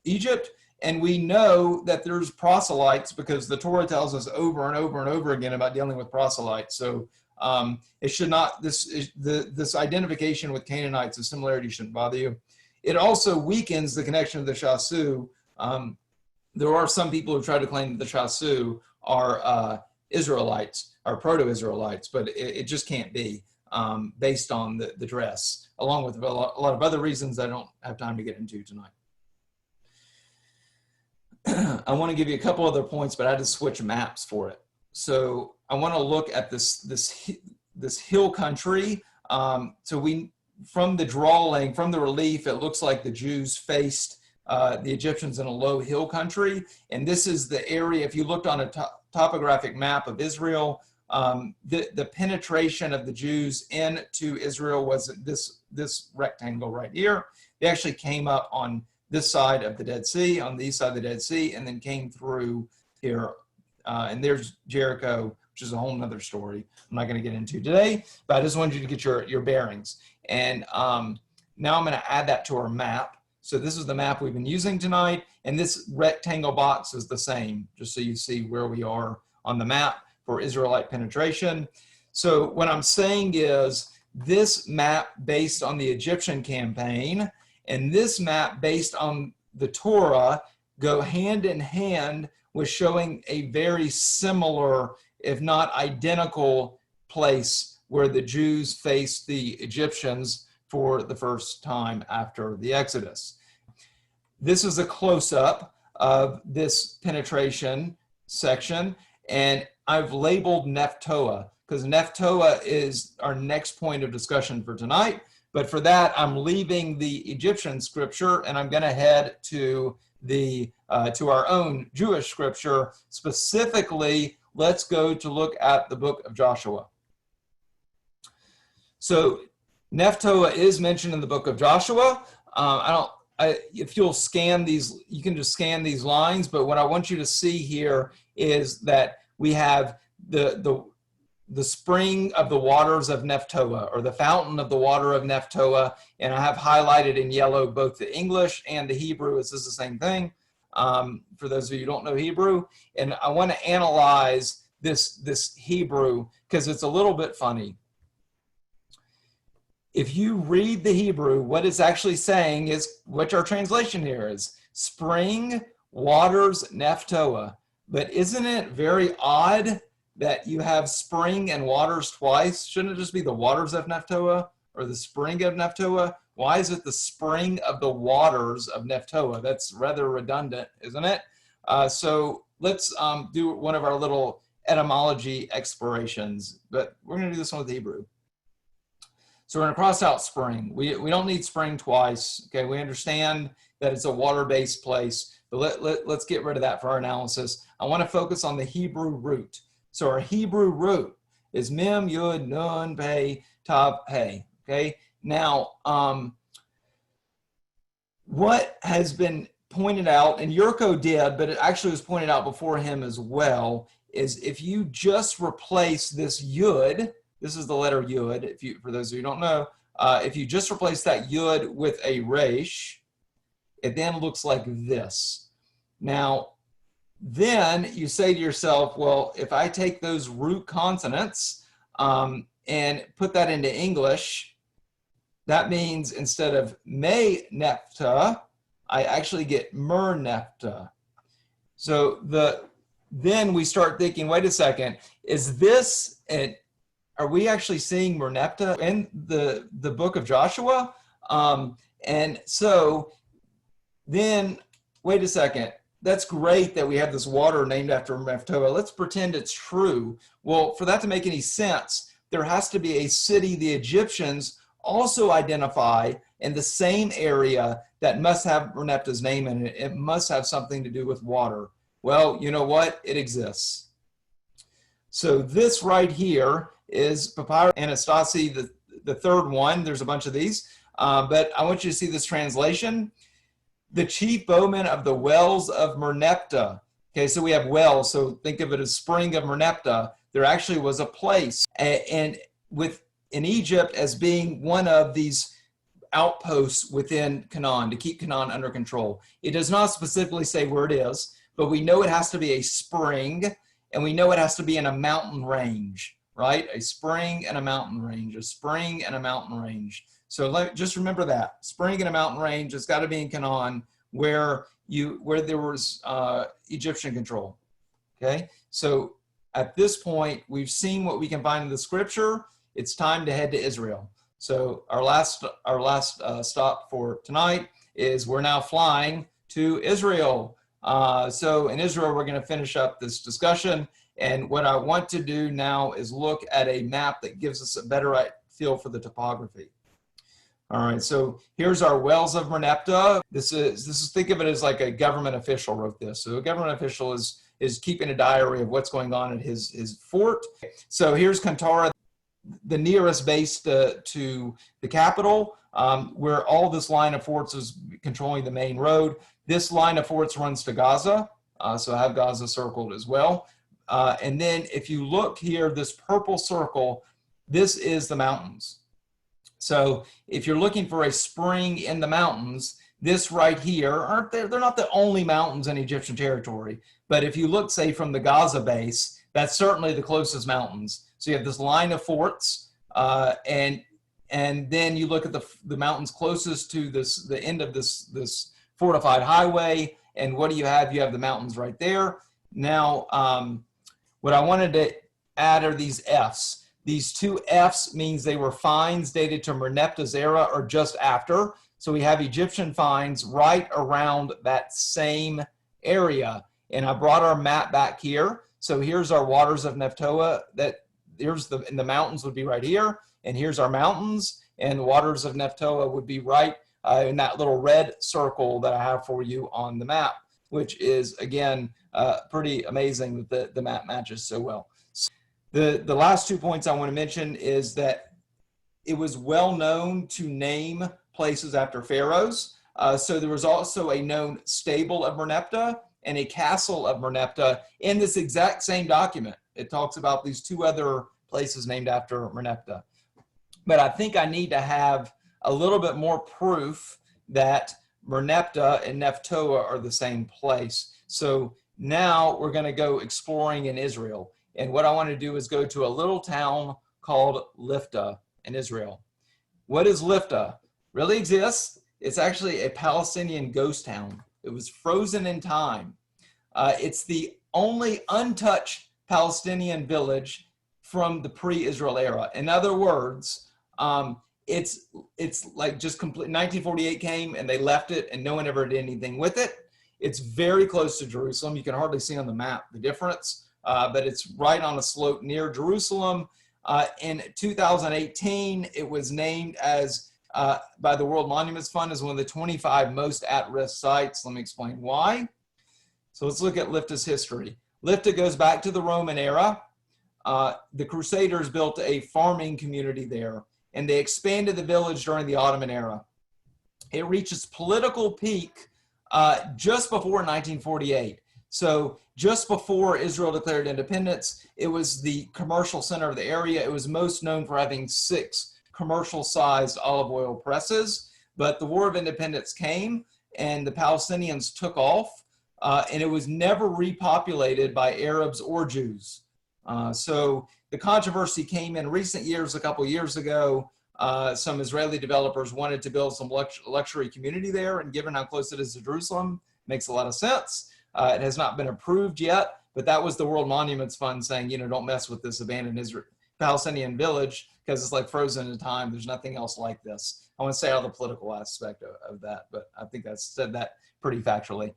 Speaker 1: Egypt, and we know that there's proselytes because the Torah tells us over and over and over again about dealing with proselytes. So it should not, this identification with Canaanites, the similarity shouldn't bother you. It also weakens the connection of the Shasu. There are some people who try to claim that the Shasu are Israelites, are proto-Israelites, but it just can't be. Based on the dress, along with a lot of other reasons I don't have time to get into tonight. I want to give you a couple other points, but I had to switch maps for it. So I want to look at this hill country. So from the drawing, from the relief, it looks like the Jews faced the Egyptians in a low hill country. And this is the area, if you looked on a topographic map of Israel, the penetration of the Jews into Israel was this rectangle right here. They actually came up on this side of the Dead Sea, on the east side of the Dead Sea, and then came through here. And there's Jericho, which is a whole nother story I'm not going to get into today, but I just wanted you to get your bearings. And now I'm going to add that to our map. So this is the map we've been using tonight, and this rectangle box is the same, just so you see where we are on the map for Israelite penetration. So what I'm saying is this map based on the Egyptian campaign and this map based on the Torah go hand in hand with showing a very similar, if not identical, place where the Jews faced the Egyptians for the first time after the Exodus. This is a close-up of this penetration section, and I've labeled Nephtoah because Nephtoah is our next point of discussion for tonight, But for that, I'm leaving the Egyptian scripture and I'm going to head to to our own Jewish scripture. Specifically, let's go to look at the book of Joshua. So Merneptah is mentioned in the book of Joshua. If you'll scan these, you can just scan these lines, but what I want you to see here is that we have the spring of the waters of Merneptah, or the fountain of the water of Merneptah, and I have highlighted in yellow both the English and the Hebrew. This is the same thing, for those of you who don't know Hebrew. And I want to analyze this Hebrew because it's a little bit funny. If you read the Hebrew, what it's actually saying is, what our translation here is, spring waters Merneptah. But isn't it very odd that you have spring and waters twice? Shouldn't it just be the waters of Merneptah or the spring of Merneptah? Why is it the spring of the waters of Merneptah? That's rather redundant, isn't it? So let's do one of our little etymology explorations, but we're going to do this one with Hebrew. So we're going to cross out spring. We don't need spring twice. Okay, we understand that it's a water-based place, but let's get rid of that for our analysis. I want to focus on the Hebrew root. So our Hebrew root is mem, yud, nun, pei, tav, hey. Okay, now what has been pointed out, and Yurko did, but it actually was pointed out before him as well, is if you just replace this yud, this is the letter yud, for those of you who don't know, if you just replace that yud with a resh, it then looks like this. Now, then you say to yourself, well, if I take those root consonants and put that into English, that means instead of Merneptah, I actually get Merneptah. So then we start thinking, wait a second, is this are we actually seeing Merneptah in the book of Joshua? And so then, wait a second, that's great that we have this water named after Merneptah. Let's pretend it's true. Well, for that to make any sense, there has to be a city the Egyptians also identify in the same area that must have Merneptah's name in it. It must have something to do with water. Well, you know what? It exists. So this right here is Papyrus Anastasi, the third one. There's a bunch of these, but I want you to see this translation. The chief bowman of the wells of Merneptah. Okay, so we have wells, so think of it as spring of Merneptah. There actually was a place, and in Egypt as being one of these outposts within Canaan to keep Canaan under control. It does not specifically say where it is, but we know it has to be a spring, and we know it has to be in a mountain range, right? A spring and a mountain range, a spring and a mountain range. So just remember that spring and a mountain range. It's got to be in Canaan where there was Egyptian control. Okay, so at this point we've seen what we can find in the scripture. It's time to head to Israel. So our last stop for tonight is we're now flying to Israel. So in Israel we're going to finish up this discussion. And what I want to do now is look at a map that gives us a better feel for the topography. All right, so here's our wells of Merneptah. This is think of it as like a government official wrote this. So a government official is keeping a diary of what's going on at his fort. So here's Kantara, the nearest base to the capital, where all this line of forts is controlling the main road. This line of forts runs to Gaza, so I have Gaza circled as well. And then if you look here, this purple circle, this is the mountains. So if you're looking for a spring in the mountains, this right here, they're not the only mountains in Egyptian territory, but if you look, say, from the Gaza base, that's certainly the closest mountains. So you have this line of forts, and then you look at the mountains closest to the end of this fortified highway, and what do you have? You have the mountains right there. Now, what I wanted to add are these Fs. These two Fs means they were finds dated to Merneptah's era or just after. So we have Egyptian finds right around that same area. And I brought our map back here. So here's our waters of Merneptah. And the mountains would be right here. And here's our mountains. and the waters of Nephtoah would be right in that little red circle that I have for you on the map, which is, again, pretty amazing that the map matches so well. So the last 2 points I want to mention is that it was well known to name places after pharaohs. So there was also a known stable of Merneptah and a castle of Merneptah in this exact same document. It talks about these 2 other places named after Merneptah. But I think I need to have a little bit more proof that Merneptah and Nephtoah are the same place. So now we're going to go exploring in Israel. And what I want to do is go to a little town called Lifta in Israel. What is Lifta? Really exists. It's actually a Palestinian ghost town. It was frozen in time. It's the only untouched Palestinian village from the pre-Israel era. In other words, it's like just complete. 1948 came and they left it, and no one ever did anything with it. It's very close to Jerusalem. You can hardly see on the map the difference, but it's right on a slope near Jerusalem. In 2018, it was named as by the World Monuments Fund as one of the 25 most at-risk sites. Let me explain why. So let's look at Lifta's history. Lifta goes back to the Roman era. The Crusaders built a farming community there, and they expanded the village during the Ottoman era. It reached its political peak just before 1948. So just before Israel declared independence, it was the commercial center of the area. It was most known for having 6 commercial-sized olive oil presses. But the War of Independence came, and the Palestinians took off, and it was never repopulated by Arabs or Jews. So the controversy came in recent years. A couple years ago, some Israeli developers wanted to build some luxury community there, and given how close it is to Jerusalem, makes a lot of sense. It has not been approved yet, but that was the World Monuments Fund saying, you know, don't mess with this abandoned Palestinian village because it's like frozen in time. There's nothing else like this. I want to say out of the political aspect of that, but I think I said that pretty factually.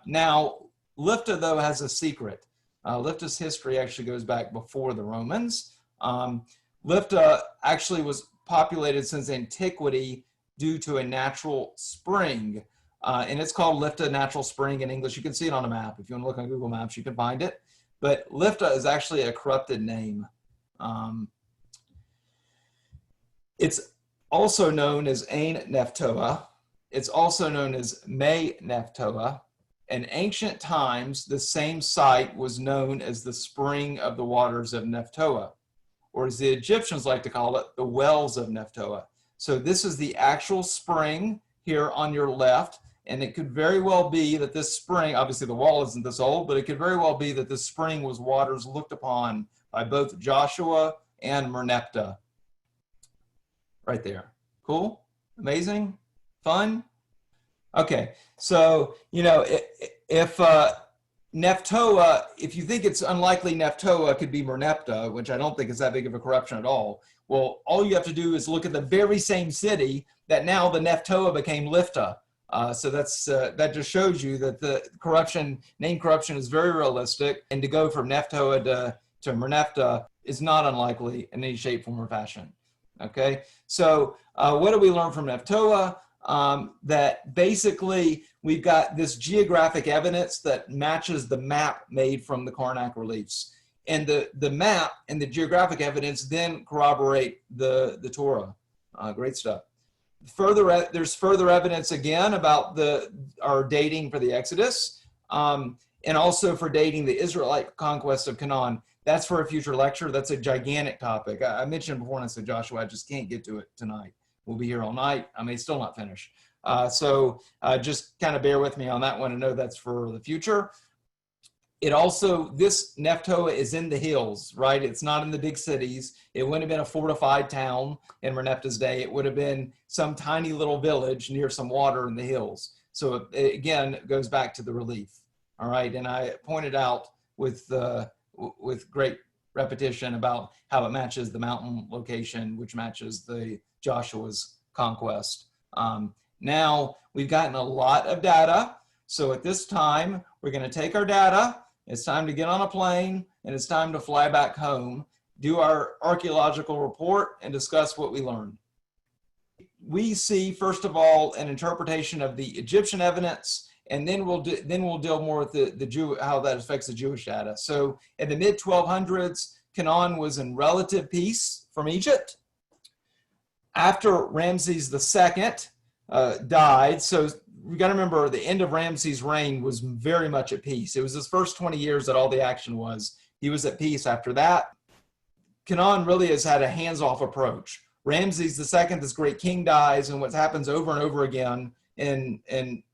Speaker 1: Now, Lifta, though, has a secret. Lifta's history actually goes back before the Romans. Lifta actually was populated since antiquity due to a natural spring. And it's called Lifta Natural Spring in English. You can see it on a map. If you want to look on Google Maps, you can find it. But Lifta is actually a corrupted name. It's also known as Ain Nephtoah. It's also known as May Nephtoah. In ancient times, the same site was known as the spring of the waters of Nephtoah, or as the Egyptians like to call it, the wells of Nephtoah. So this is the actual spring here on your left, and it could very well be that this spring, obviously the wall isn't this old, but it could very well be that this spring was waters looked upon by both Joshua and Merneptah. Right there. Cool? Amazing? Fun? Okay, so, you know, if Nephtoah, if you think it's unlikely Nephtoah could be Merneptah, which I don't think is that big of a corruption at all, well, all you have to do is look at the very same city that now the Nephtoah became Lifta. So that just shows you that the corruption, name corruption is very realistic, and to go from Nephtoah to Merneptah is not unlikely in any shape, form, or fashion. Okay, so what do we learn from Nephtoah? That basically we've got this geographic evidence that matches the map made from the Karnak reliefs. And the map and the geographic evidence then corroborate the Torah. Great stuff. There's further evidence again about our dating for the Exodus, and also for dating the Israelite conquest of Canaan. That's for a future lecture. That's a gigantic topic. I mentioned before, and I said, Joshua, I just can't get to it tonight. We'll be here all night. I may still not finish. So just kind of bear with me on that one and know that's for the future. It also, this Nephtoah is in the hills, right? It's not in the big cities. It wouldn't have been a fortified town in Merneptah's day. It would have been some tiny little village near some water in the hills. So it, again, goes back to the relief. All right, and I pointed out with great repetition about how it matches the mountain location, which matches the Joshua's conquest. Now we've gotten a lot of data. So at this time, we're going to take our data. It's time to get on a plane, and it's time to fly back home, do our archaeological report, and discuss what we learned. we see, first of all, an interpretation of the Egyptian evidence, and then we'll deal more with how that affects the Jewish data. So in the mid 1200s, Canaan was in relative peace from Egypt. After Ramses II died, so we got to remember the end of Ramses' reign was very much at peace. It was his first 20 years that all the action was. He was at peace after that. Canaan really has had a hands-off approach. Ramses II, this great king, dies, and what happens over and over again in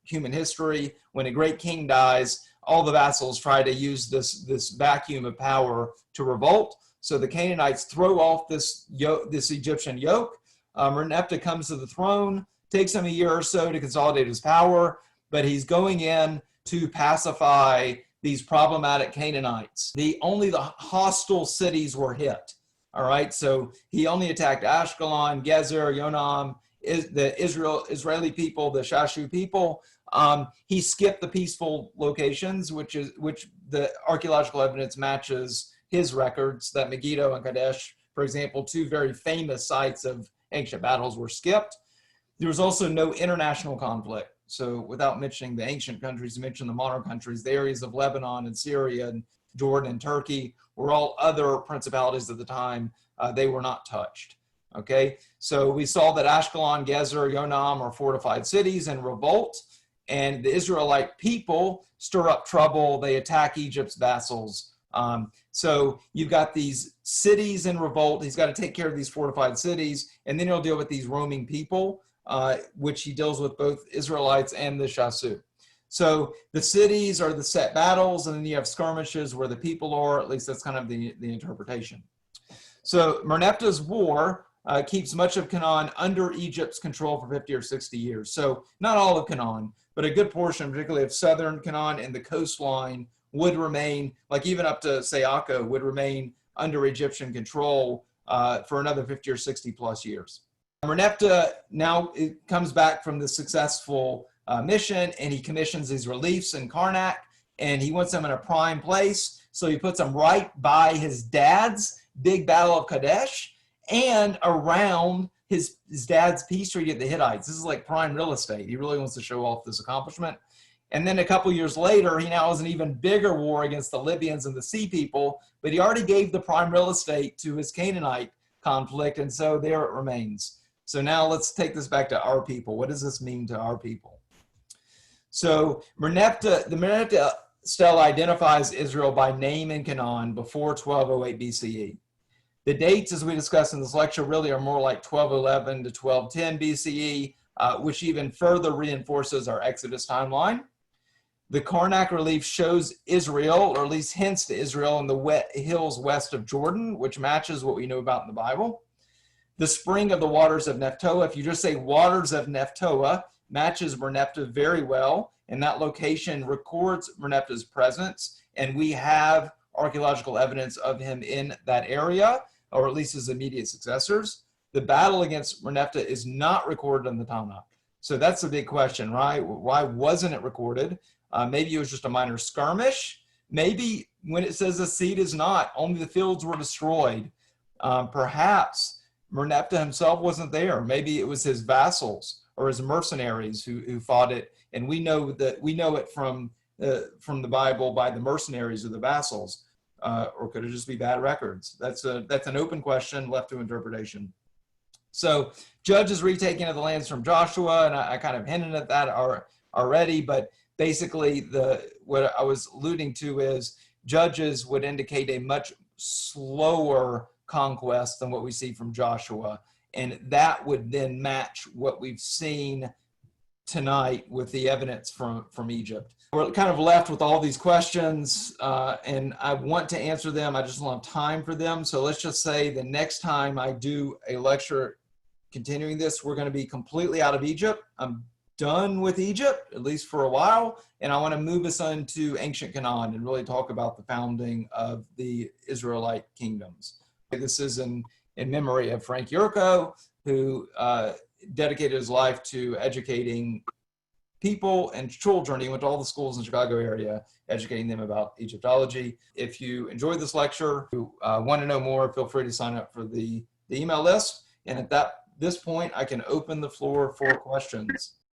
Speaker 1: human history, when a great king dies, all the vassals try to use this vacuum of power to revolt. So the Canaanites throw off this Egyptian yoke. Merneptah comes to the throne, takes him a year or so to consolidate his power, but he's going in to pacify these problematic Canaanites. Only the hostile cities were hit. All right, so he only attacked Ashkelon, Gezer, Yonam, the Israeli people, the Shashu people. He skipped the peaceful locations, which the archaeological evidence matches his records, that Megiddo and Kadesh, for example, two very famous sites of ancient battles, were skipped. There was also no international conflict. So without mentioning the ancient countries, you mentioned the modern countries, the areas of Lebanon and Syria and Jordan and Turkey were all other principalities at the time. They were not touched. Okay, so we saw that Ashkelon, Gezer, Yonam are fortified cities and revolt, and the Israelite people stir up trouble. They attack Egypt's vassals. So you've got these cities in revolt. He's got to take care of these fortified cities, and then he'll deal with these roaming people, which he deals with both Israelites and the Shasu. So the cities are the set battles, and then you have skirmishes where the people are. At least that's kind of the interpretation. So Merneptah's war keeps much of Canaan under Egypt's control for 50 or 60 years. So not all of Canaan, but a good portion, particularly of southern Canaan and the coastline, would remain, like even up to, say, Akko, would remain under Egyptian control for another 50 or 60 plus years. Merneptah now comes back from the successful mission, and he commissions these reliefs in Karnak, and he wants them in a prime place. So he puts them right by his dad's big battle of Kadesh and around his dad's peace treaty at the Hittites. This is like prime real estate. He really wants to show off this accomplishment. And then a couple years later, he now has an even bigger war against the Libyans and the Sea People, but he already gave the prime real estate to his Canaanite conflict, and so there it remains. So now let's take this back to our people. What does this mean to our people? So the Merneptah Stele identifies Israel by name in Canaan before 1208 BCE. The dates, as we discussed in this lecture, really are more like 1211 to 1210 BCE, which even further reinforces our Exodus timeline. The Karnak relief shows Israel, or at least hints to Israel, in the hills west of Jordan, which matches what we know about in the Bible. The spring of the waters of Nephtoah, if you just say waters of Nephtoah, matches Merneptah very well, and that location records Merneptah's presence, and we have archaeological evidence of him in that area, or at least his immediate successors. The battle against Merneptah is not recorded in the Tanakh. So that's a big question, right? Why wasn't it recorded? Maybe it was just a minor skirmish. Maybe when it says the seed is not, only the fields were destroyed. Perhaps Merneptah himself wasn't there. Maybe it was his vassals or his mercenaries who fought it. And we know it from the Bible by the mercenaries or the vassals. Or could it just be bad records? That's an open question left to interpretation. So Judges retaking of the lands from Joshua, and I kind of hinted at that already, but basically what I was alluding to is Judges would indicate a much slower conquest than what we see from Joshua, and that would then match what we've seen tonight with the evidence from Egypt. We're kind of left with all these questions, and I want to answer them. I just don't have time for them. So let's just say the next time I do a lecture continuing this, we're going to be completely out of Egypt. I'm done with Egypt, at least for a while, and I want to move us into ancient Canaan and really talk about the founding of the Israelite kingdoms. This is in memory of Frank Yurko, who dedicated his life to educating people and children. He went to all the schools in the Chicago area, educating them about Egyptology. If you enjoyed this lecture, you want to know more, feel free to sign up for the email list. And at this point, I can open the floor for questions.